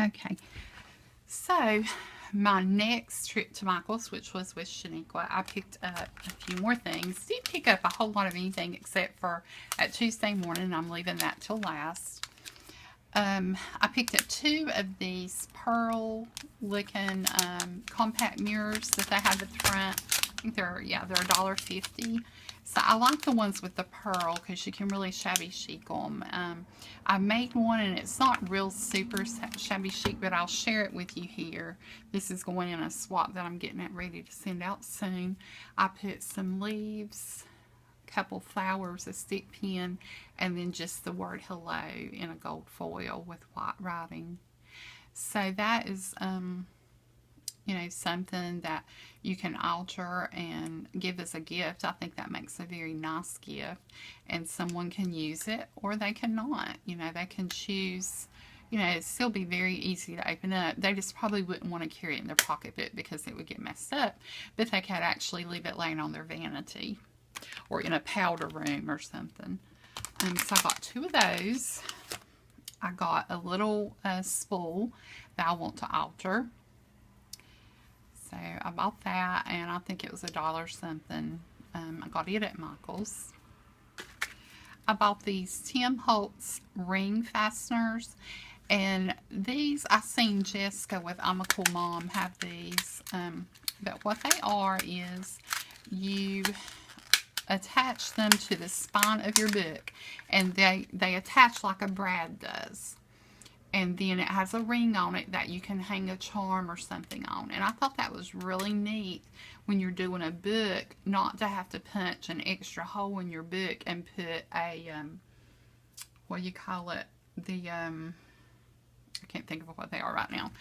Okay, so my next trip to Michael's, which was with Shenequa, I picked up a few more things. Didn't pick up a whole lot of anything except for at Tuesday morning. I'm leaving that till last. I picked up two of these pearl looking compact mirrors that they have at the front. I think they're $1.50. So I like the ones with the pearl because you can really shabby chic them. I made one and it's not real super shabby chic, but I'll share it with you here. This is going in a swap that I'm getting it ready to send out soon. I put some leaves, couple flowers, a stick pin, and then just the word hello in a gold foil with white writing. So that is, something that you can alter and give as a gift. I think that makes a very nice gift, and someone can use it or they cannot. They can choose. It'd still be very easy to open up. They just probably wouldn't want to carry it in their pocketbook because it would get messed up, but they could actually leave it laying on their vanity or in a powder room or something. So I got two of those. I got a little spool that I want to alter. So I bought that, and I think it was $1 something. I got it at Michael's. I bought these Tim Holtz ring fasteners, and these I seen Jessica with I'm a Cool Mom have these. But what they are is you attach them to the spine of your book, and they attach like a brad does, and then it has a ring on it that you can hang a charm or something on. And I thought that was really neat when you're doing a book, not to have to punch an extra hole in your book and put a what do you call it, the I can't think of what they are right now,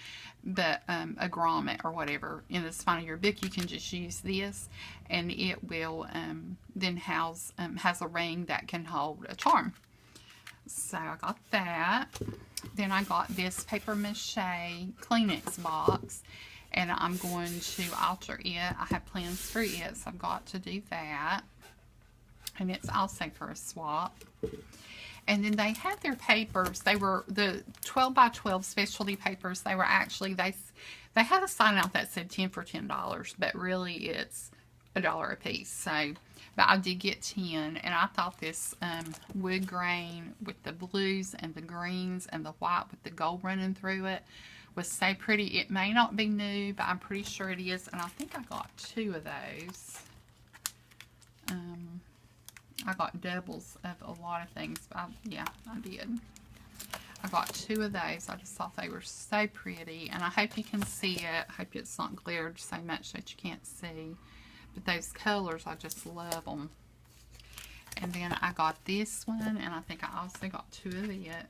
but a grommet or whatever in the spine of your book. You can just use this, and it will then has a ring that can hold a charm. So I got that. Then I got this paper mache Kleenex box, and I'm going to alter it. I have plans for it, so I've got to do that. And it's also for a swap. And then they had their papers. They were the 12 by 12 specialty papers. They were actually, they had a sign out that said 10 for $10, but really it's $1 a piece. So, but I did get 10, and I thought this wood grain with the blues and the greens and the white with the gold running through it was so pretty. It may not be new, but I'm pretty sure it is, and I think I got two of those. I got doubles of a lot of things, but yeah, I did. I got two of those. I just thought they were so pretty, and I hope you can see it. I hope it's not glare so much that you can't see. But those colors, I just love them. And then I got this one, and I think I also got two of it. I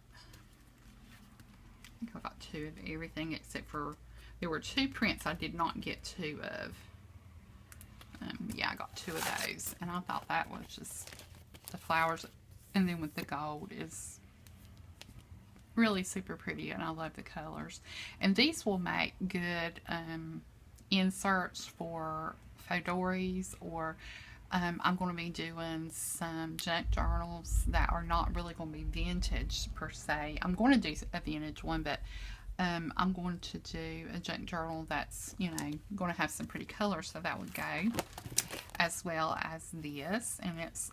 think I got two of everything except for, there were two prints I did not get two of. Yeah, I got two of those, and I thought that was just, the flowers, and then with the gold is really super pretty, and I love the colors. And these will make good inserts for fedoras, or I'm going to be doing some junk journals that are not really going to be vintage per se. I'm going to do a vintage one, but I'm going to do a junk journal that's, going to have some pretty colors, so that would go, as well as this. And it's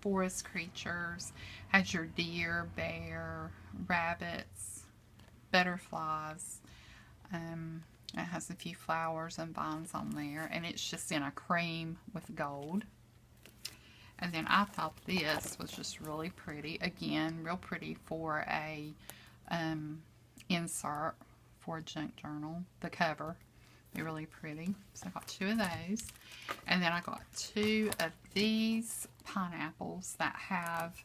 forest creatures, has your deer, bear, rabbits, butterflies. It has a few flowers and vines on there, and it's just in a cream with gold. And then I thought this was just really pretty. Again, real pretty for a insert for a junk journal. The cover, they're really pretty. So I got two of those. And then I got two of these pineapples that have,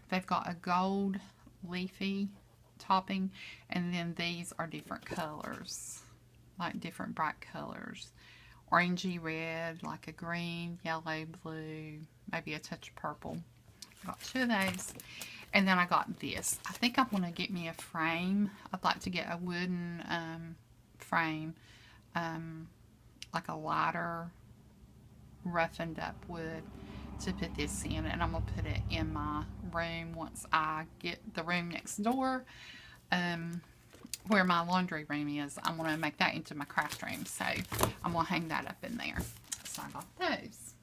they've got a gold leafy topping, and then these are different colors, like different bright colors, orangey red, like a green, yellow, blue, maybe a touch of purple. I got two of those. And then I got this. I think I'm going to get me a frame. I'd like to get a wooden frame, like a lighter roughened up wood, to put this in, and I'm going to put it in my room once I get the room next door where my laundry room is. I'm going to make that into my craft room. So I'm going to hang that up in there. So I got those.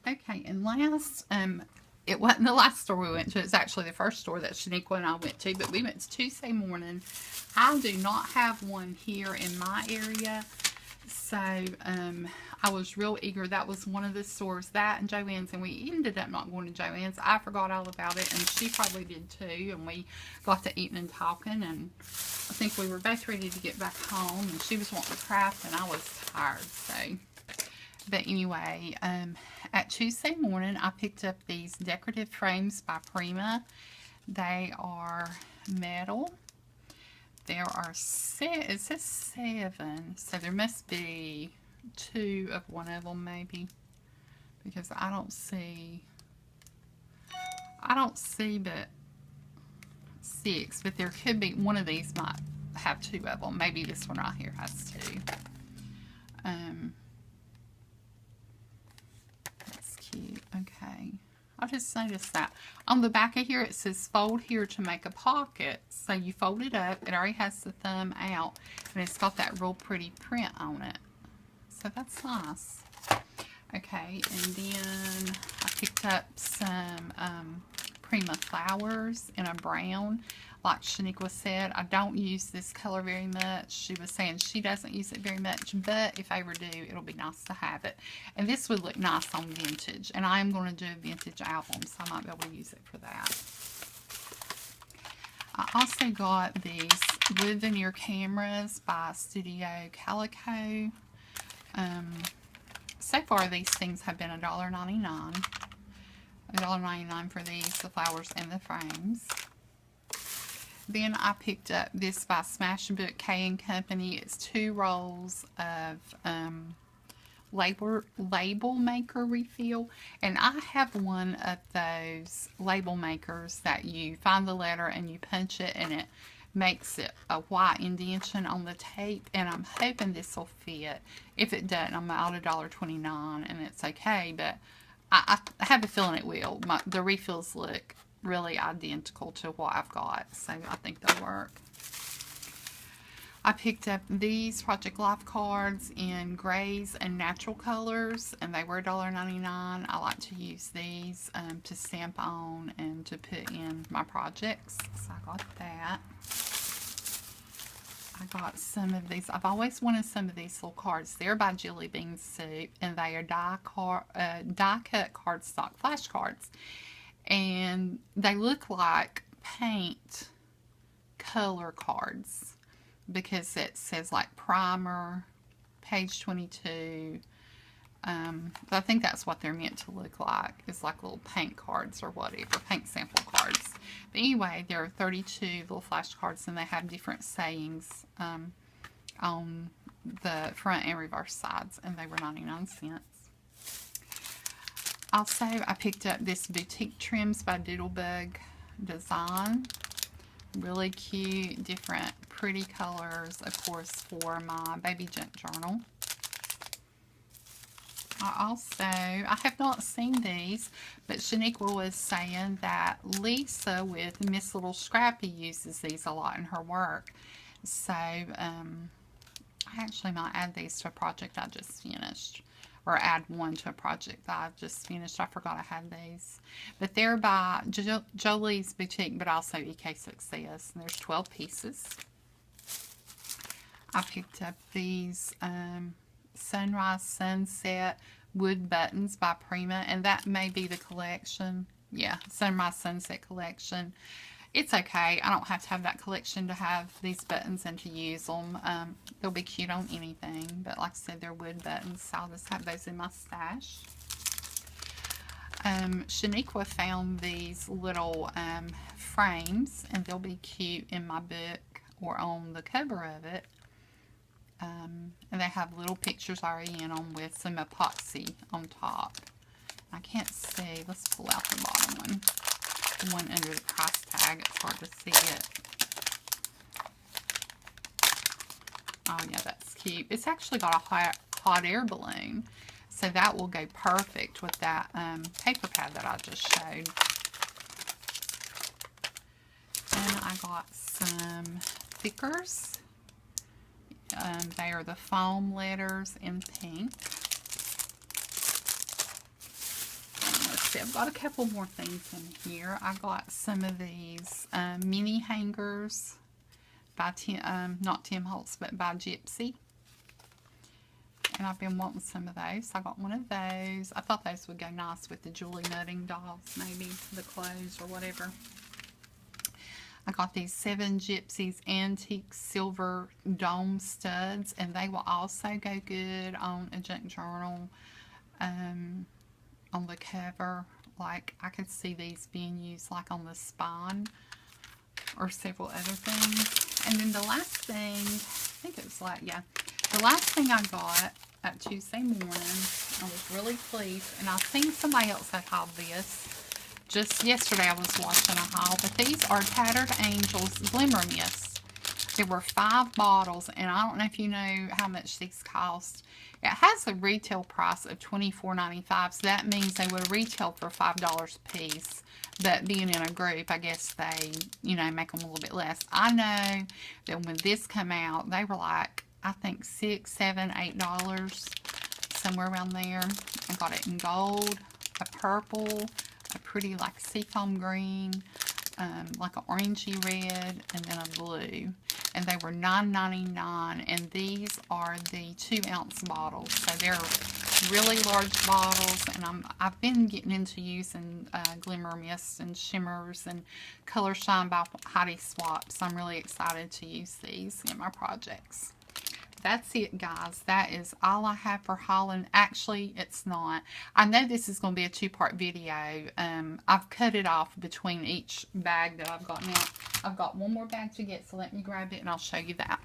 Okay, and last, it wasn't the last store we went to. It's actually the first store that Shenequa and I went to, but we went to Tuesday morning. I do not have one here in my area, so I was real eager. That was one of the stores, that and Joann's, and we ended up not going to Joann's. I forgot all about it, and she probably did too, and we got to eating and talking, and I think we were both ready to get back home, and she was wanting to craft, and I was tired, so... But anyway, at Tuesday morning, I picked up these decorative frames by Prima. They are metal. There are it says 7, so there must be 2 of one of them maybe, because I don't see but 6, but there could be, one of these might have 2 of them. Maybe this one right here has 2. Cute. Okay, I just noticed that on the back of here it says fold here to make a pocket. So you fold it up, it already has the thumb out, and it's got that real pretty print on it, so that's nice. Okay, and then I picked up some Prima flowers in a brown. Like Shenequa said, I don't use this color very much. She was saying she doesn't use it very much, but if I ever do, it'll be nice to have it. And this would look nice on vintage. And I am going to do a vintage album, so I might be able to use it for that. I also got these wood veneer cameras by Studio Calico. So far, these things have been $1.99. $1.99 for these, the flowers and the frames. Then I picked up this by Smashbook K & Company. It's 2 rolls of label maker refill. And I have one of those label makers that you find the letter and you punch it and it makes it a white indentation on the tape. And I'm hoping this will fit. If it doesn't, I'm out $1.29 and it's okay. But I have a feeling it will. The refills look really identical to what I've got, so I think they'll work. I picked up these Project Life cards in grays and natural colors, and they were $1.99. I like to use these to stamp on and to put in my projects, so I got that. I got some of these. I've always wanted some of these little cards. They're by Jelly Bean Soup, and they are die-cut cardstock flashcards. And they look like paint color cards because it says like primer, page 22. But I think that's what they're meant to look like. It's like little paint cards or whatever, paint sample cards. But anyway, there are 32 little flashcards, and they have different sayings on the front and reverse sides, and they were 99 cents. Also, I picked up this Boutique Trims by Doodlebug Design. Really cute, different, pretty colors, of course, for my baby junk journal. I have not seen these, but Shenequa was saying that Lisa with Miss Little Scrappy uses these a lot in her work. So, I actually might add these to a project I just finished. Or add one to a project that I've just finished. I forgot I had these. But they're by Jolie's Boutique, but also EK Success. And there's 12 pieces. I picked up these Sunrise Sunset wood buttons by Prima. And that may be the collection. Yeah, Sunrise Sunset collection. It's okay. I don't have to have that collection to have these buttons and to use them. They'll be cute on anything. But like I said, they're wood buttons, so I'll just have those in my stash. Shenequa found these little frames, and they'll be cute in my book or on the cover of it. And they have little pictures already in them with some epoxy on top. I can't see. Let's pull out the bottom one. The one under the price tag. It's hard to see it. Oh yeah, that's cute. It's actually got a hot air balloon. So that will go perfect with that paper pad that I just showed. got some thickers. They are the foam letters in pink. Let's see, I've got a couple more things in here. I got some of these mini hangers by not Tim Holtz, but by Gypsy. And I've been wanting some of those. I got one of those. I thought those would go nice with the Julie Nutting dolls, maybe the clothes or whatever. I got these 7 Gypsies Antique Silver Dome Studs, and they will also go good on a junk journal on the cover. Like, I could see these being used like on the spine or several other things. And then the last thing, I think it was like, yeah, the last thing I got at Tuesday morning, I was really pleased, and I've seen somebody else that hauled this. Just yesterday I was watching a haul, but these are Tattered Angels Glimmer Mist. There were 5 bottles, and I don't know if you know how much these cost. It has a retail price of $24.95, so that means they would retail for $5 a piece. But being in a group, I guess they, you know, make them a little bit less. I know that when this came out, they were like, I think $6, $7, $8, somewhere around there. I got it in gold, a purple, a pretty like seafoam green, like an orangey red, and then a blue. And they were $9.99, and these are the 2-ounce bottles. So they're really large bottles, and I've been getting into using glimmer mists and shimmers and Color Shine by Heidi Swapp. So I'm really excited to use these in my projects. That's it, guys. That is all I have for hauling. Actually, it's not. I know this is going to be a 2-part video. I've cut it off between each bag that I've got now. I've got one more bag to get, so let me grab it and I'll show you that.